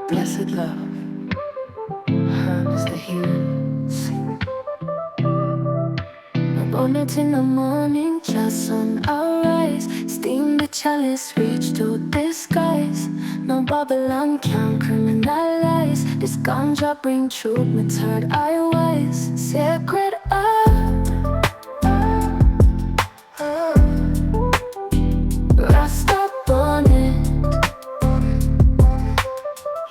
Blessed love, is the healing. Bonnet in the morning, just on our rise. Steam the chalice, reach to the skies. No Babylon can criminalize. This ganja bring truth, my third eye wise. Sacred earth, Rasta bonnet.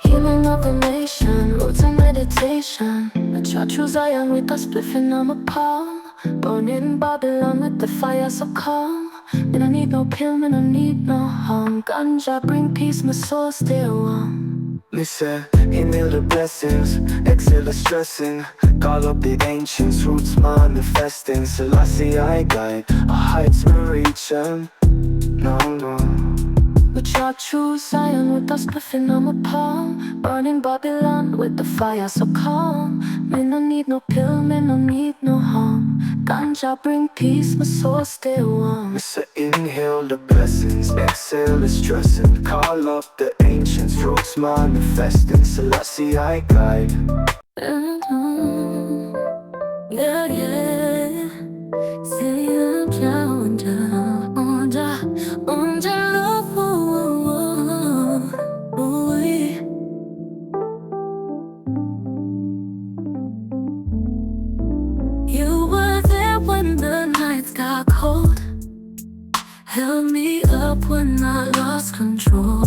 Healing of the nation, roots and meditation. I try through Zion with a spliffing on my palm. Born in Babylon with the fire so calm. Me no need no pill, me no need no harm. Ganja bring peace, my soul stay warm. Me say, inhale the blessings, exhale the stressing. Call up the ancients, roots manifesting. Selassie I guide, a heights me reaching. No, no. We trod through Zion with us spliffing on my palm. Burning Babylon with the fire so calm. Me no need no pill, me no need no harm. Ganja bring peace, my soul stay warm. Me say, inhale the blessings, exhale the stressing. Call up the ancients, roots manifesting. Selassie I guide. Yeah, yeah. Say Onjalo, Onjalo. You were there when the nights got cold. Held me up when I lost control.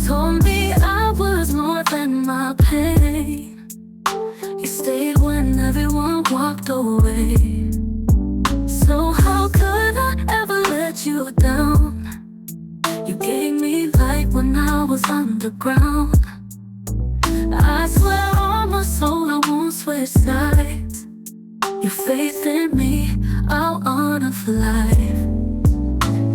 Told me I was more than my pain. You stayed when everyone walked away. So how could I ever let you down? You gave me light when I was underground. I swear on my soul I won't switch sides. Your faith in me, I'll honor for life.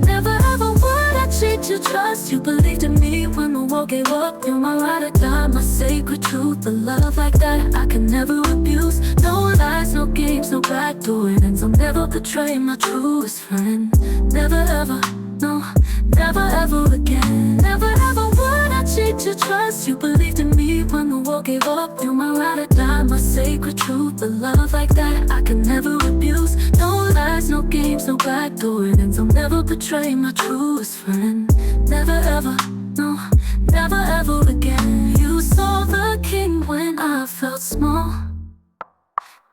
Never ever would I cheat your trust. You believed in me when the world gave up. You're my ride or die, my sacred truth. A love like that I can never abuse. No lies, no games, no backdoor ends. I'll never betray my truest friend. Never ever, no, never ever again. Never ever would I cheat your trust. You believed in me when the world gave up. You're my ride or die, my sacred truth. A love like that I can never abuse. No lies, no games, no backdoor ends. I'll never betray my truest friend. Never ever, no, never ever again. You saw the king when I felt small.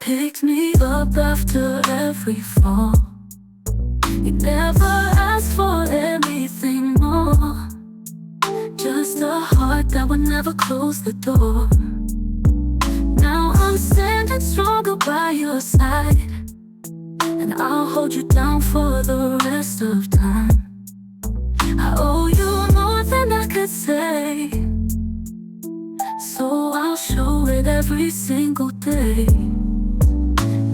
Picked me up after every fall. You never asked for anything more. Just a heart that would never close the door. Now I'm standing stronger by your side, and I'll hold you down for the rest of time. I owe you more than I could say, so I'll show it every single day.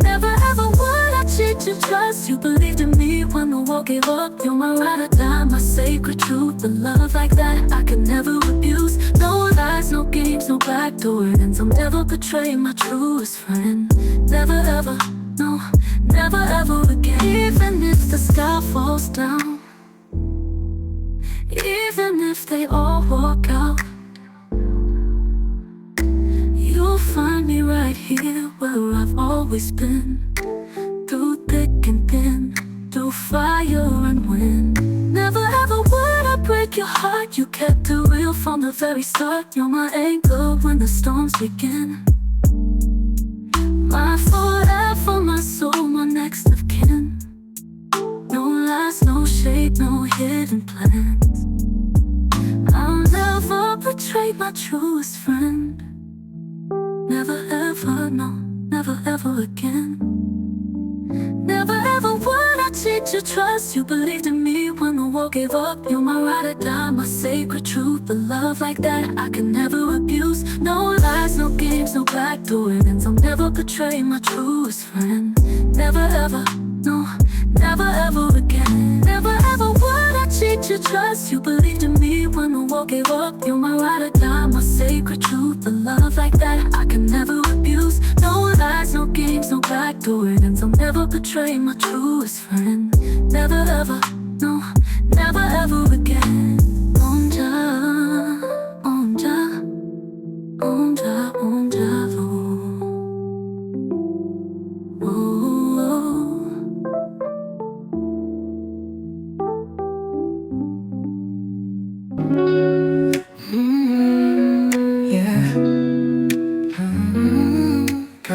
Never ever would I cheat your trust. You believed in me when the world gave up. You're my ride or die, my sacred truth. A love like that I can never abuse. No lies, no games, no backdoor ends. I'll never betray my truest friend. Never ever, no, never ever again. Even if the sky falls down, even if they all walk out, you'll find me right here where I've always been. Through thick and thin, through fire and wind. Never ever would I break your heart. You kept it real from the very start. You're my anchor when the storms begin. My forever, my soul, my next of kin. No lies, no shade, no hidden plans. I'll never betray my truest friend. Never ever, no, never ever again. Never ever would I cheat your trust. You believed in me when the world gave up. You're my ride or die, my sacred truth. A love like that I can never abuse. No lies, no games, no backdoor ends. I'll never betray my truest friend. Never ever, no, never ever again. Never ever would I cheat your trust. You believed in me when the world gave up. You're my ride or die, my sacred truth. A love like that I can never abuse. No lies, no games, no backdoor ends. I'll never betray my truest friend. Never ever, no, never ever again. Onjalo, Onjalo.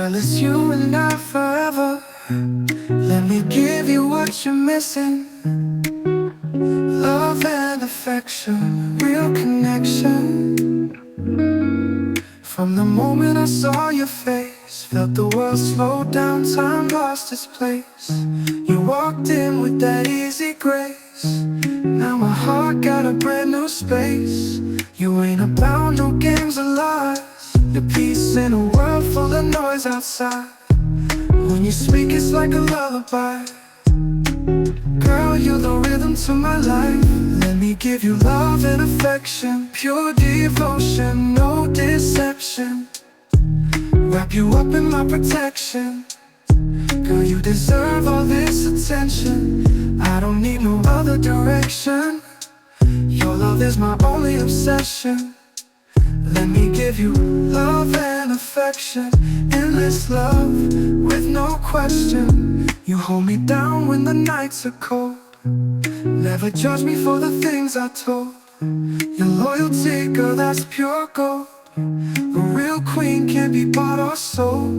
Girl, it's you and I forever. Let me give you what you're missing. Love and affection, real connection. From the moment I saw your face, felt the world slow down, time lost its place. You walked in with that easy grace. Now my heart got a brand new space. You ain't about no games or lies. The peace in a world full of noise outside. When you speak it's like a lullaby. Girl, you're the rhythm to my life. Let me give you love and affection, pure devotion, no deception. Wrap you up in my protection. Girl, you deserve all this attention. I don't need no other direction. Your love is my only obsession. Let me give you love and affection, endless love with no question. You hold me down when the nights are cold. Never judge me for the things I told. Your loyalty, girl, that's pure gold. A real queen can't be bought or sold.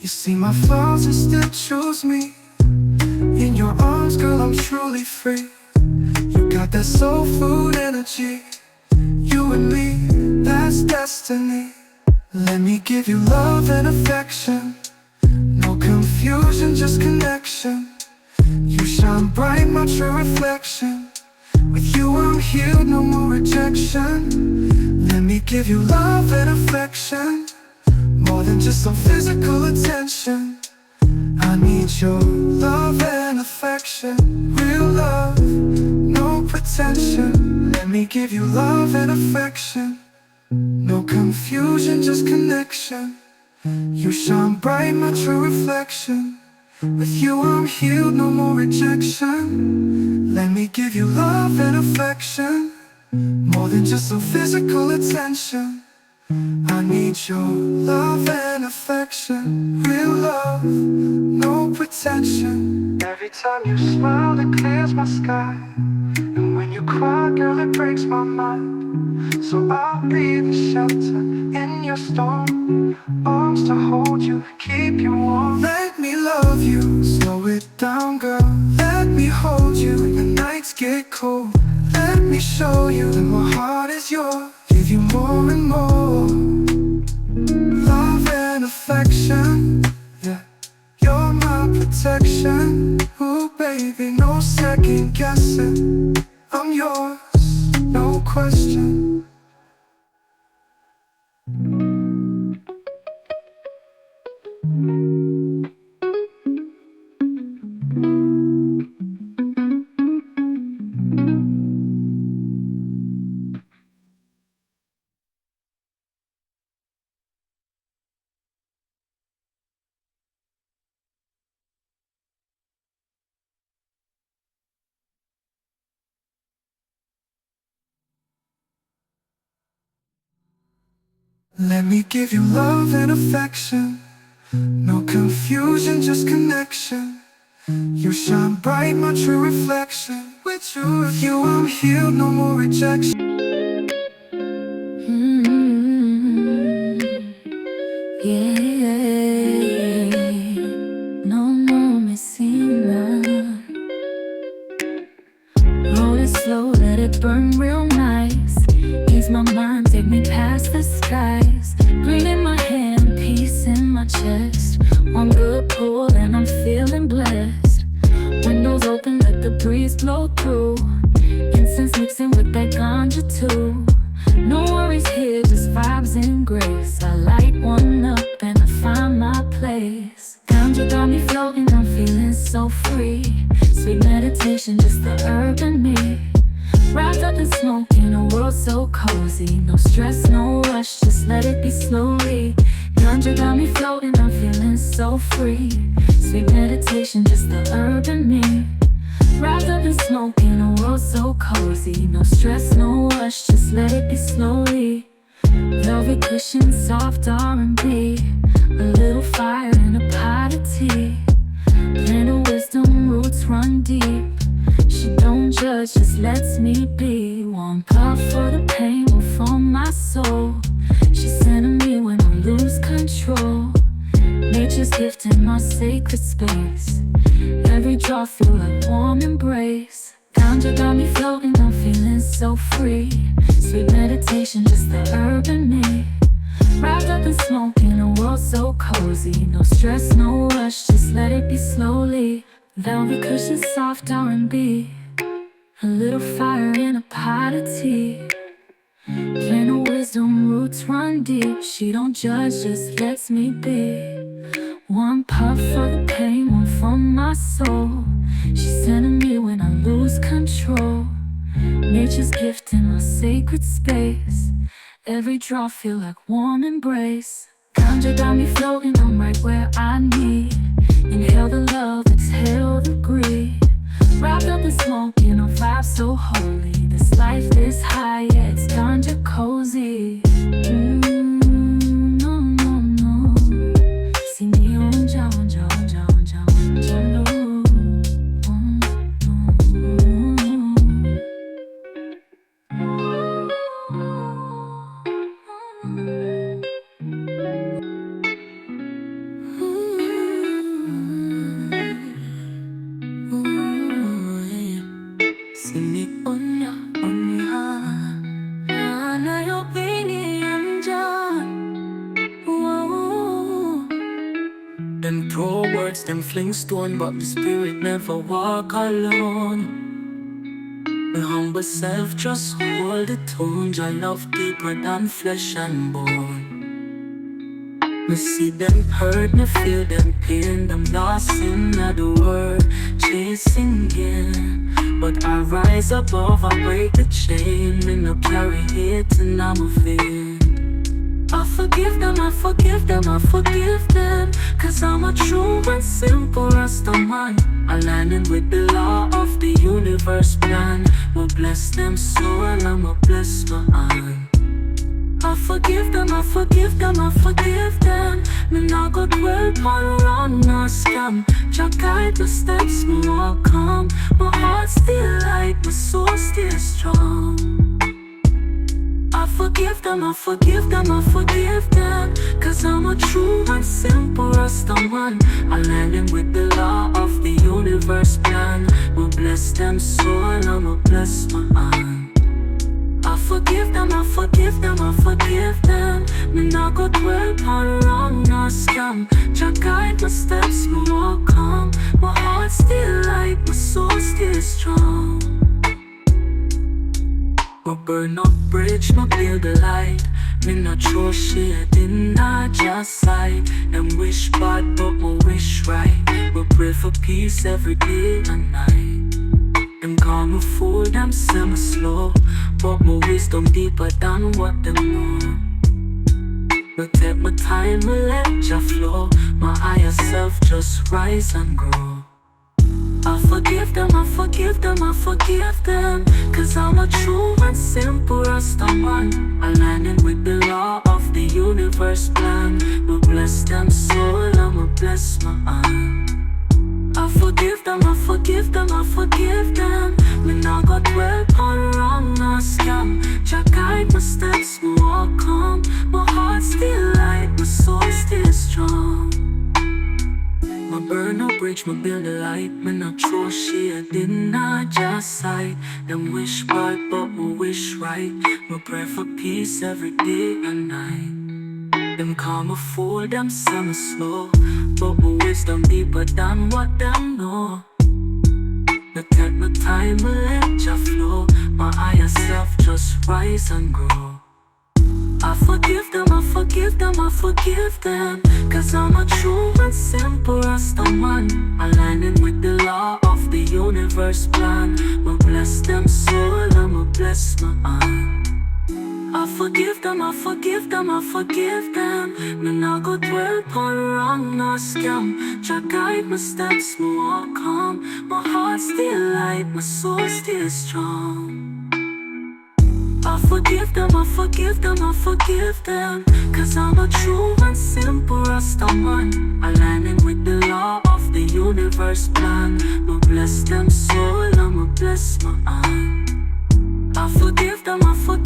You see my flaws and still choose me. In your arms, girl, I'm truly free. You got that soul food energy. You and me, that's destiny. Let me give you love and affection, no confusion, just connection. You shine bright, my true reflection. With you I'm healed, no more rejection. Let me give you love and affection, more than just some physical attention. I need your love and affection, real love, no pretension. Let me give you love and affection, no confusion, just connection. You shine bright, my true reflection. With you I'm healed, no more rejection. Let me give you love and affection, more than just some physical attention. I need your love and affection, real love, no pretension. Every time you smile it clears my sky, and when you cry, girl, it breaks my mind. So I'll be the shelter in your storm, arms to hold you, keep you warm. Let me love you, slow it down, girl. Let me hold you when the nights get cold. Let me show you that my heart is yours. Give you more and more love and affection. Yeah, you're my protection. Ooh, baby, no second guessing. I'm yours, no question. Let me give you love and affection, no confusion, just connection. You shine bright, my true reflection. With you I'm healed, no more rejection. Yeah, no more missing love. Roll it slow, let it burn real nice. Ease my mind, take me past the skies. Green in my hand, peace in my chest. One good pull and I'm feeling blessed. Windows open, let the breeze blow through. Incense mixing with that ganja too. No worries here, just vibes and grace. I light one up and I find my place. Ganja got me floating, I'm feeling so free. Sweet meditation, just the herb in me. Wrapped up in smoke in a world so cozy. No stress, no rush, just let it be slowly. Ganja got me floating, I'm feeling so free. Sweet meditation, just the herb in me. Wrapped up in smoke in a world so cozy. No stress, no rush, just let it be slowly. Velvet cushion, soft R&B. A little fire and a pot of tea. Plant of wisdom, roots run deep. She don't judge, just lets me be. One puff for the pain, one for my soul. She centers me when I lose control. Nature's gift in my sacred space. Every drop feel like warm embrace. Ganja got me floating, I'm feeling so free. Sweet meditation, just the herb in me. Wrapped up in smoke in a world so cozy. No stress, no rush, just let it be slowly. Velvet cushions, soft R&B. A little fire in a pot of tea. Plain of wisdom, roots run deep. She don't judge, just lets me be. One puff for the pain, one from my soul. She's sending me when I lose control. Nature's gift in my sacred space. Every drop feel like warm embrace. Ganja got me floating, I'm right where I need. Inhale the love, exhale the greed. Wrapped up in smoke, you know, vibe so holy. This life is high, yeah, it's ganja cozy. No, no, no. See me onjalo, onjalo, onjalo, onjalo. Them throw words, them fling stone, but the spirit never walk alone. My humble self just hold the tone. I love deeper than flesh and bone. Me see them hurt, me feel them pain. Them lost in the world, chasing gain. But I rise above, I break the chain. Me no carry hate and I'm a vein. I forgive them, I forgive them, I forgive them. Cause I'm a true and simple Rastaman, aligning with the law of the universe plan. Will bless them so and I'ma bless my eye. I forgive them, I forgive them, I forgive them. Me not go dwell on wrong nor scam. Jah guide the steps, me walk calm. My heart still light, my soul still strong. I forgive them, I forgive them, I forgive them. Cause I'm a true and simple Rastaman, aligning with the law of the universe plan. Will bless them so and I'ma bless my eye. I forgive them, I forgive them, I forgive them. Me not go dwell on wrong nor scam. Jah guide my steps, me walk calm. My heart still light, my soul still strong. Me burn up bridge, me build the light. Me not throw shade in a just sight. Them wish bad, but me wish right. Me pray for peace every day and night. Them call me fool, them say me slow, but my wisdom deeper than what them know. Me take my time, me let Jah flow. My higher self just rise and grow. I forgive them, I forgive them, I forgive them. Cause I'm a true and simple Rastaman, aligning with the law of the universe plan. Will bless them so and I'ma bless my eye. I forgive them, I forgive them, I forgive them. Me not go dwell on wrong nor scam. Jah guide my steps, me walk calm. My heart still light, my soul still strong. Me burn a bridge, me build a light. Me not throw shade in a just sight. Them wish bad, but me wish right. Me pray for peace every day and night. Them call me fool, them say me slow, but my wisdom deeper than what them know. Me take my time, me let Jah flow. My higher self just rise and grow. I forgive them, I forgive them, I forgive them. Cause I'm a true and simple Rastaman, aligning with the law of the universe plan. Will bless them so and I'ma bless my eye. I forgive them, I forgive them, I forgive them. Me not go dwell on wrong nor scam. Jah guide my steps, me walk calm. My heart still light, my soul still strong. I forgive them, I forgive them, I forgive them. Cause I'm a true and simple Rastaman, aligning with the law of the universe plan. Will bless them so and I'ma bless my eye. I forgive them, I forgive